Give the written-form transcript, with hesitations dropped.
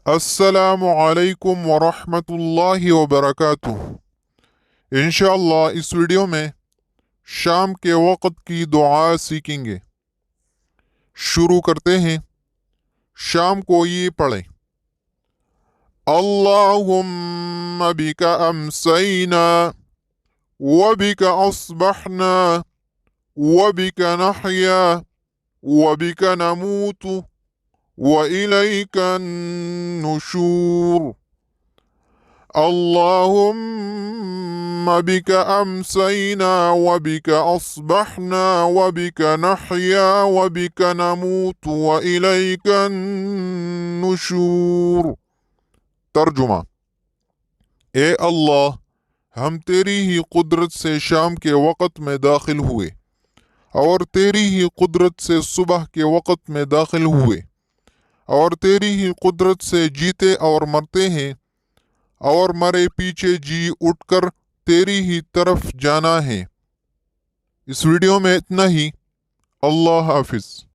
السلام علیکم ورحمۃ اللہ وبرکاتہ۔ انشاءاللہ اس ویڈیو میں شام کے وقت کی دعا سیکھیں گے۔ شروع کرتے ہیں۔ شام کو یہ پڑھیں: اللہم بک امسینا وبک اصبحنا وبک نحیا وبک نموت وإلیک النشور۔ اللهم بك أمسينا وبك أصبحنا وبك نحيا وبك نموت وإليك النشور۔ ترجمہ: اے اللہ، ہم تیری ہی قدرت سے شام کے وقت میں داخل ہوئے اور تیری ہی قدرت سے صبح کے وقت میں داخل ہوئے اور تیری ہی قدرت سے جیتے اور مرتے ہیں اور مرے پیچھے جی اٹھ کر تیری ہی طرف جانا ہے۔ اس ویڈیو میں اتنا ہی۔ اللہ حافظ۔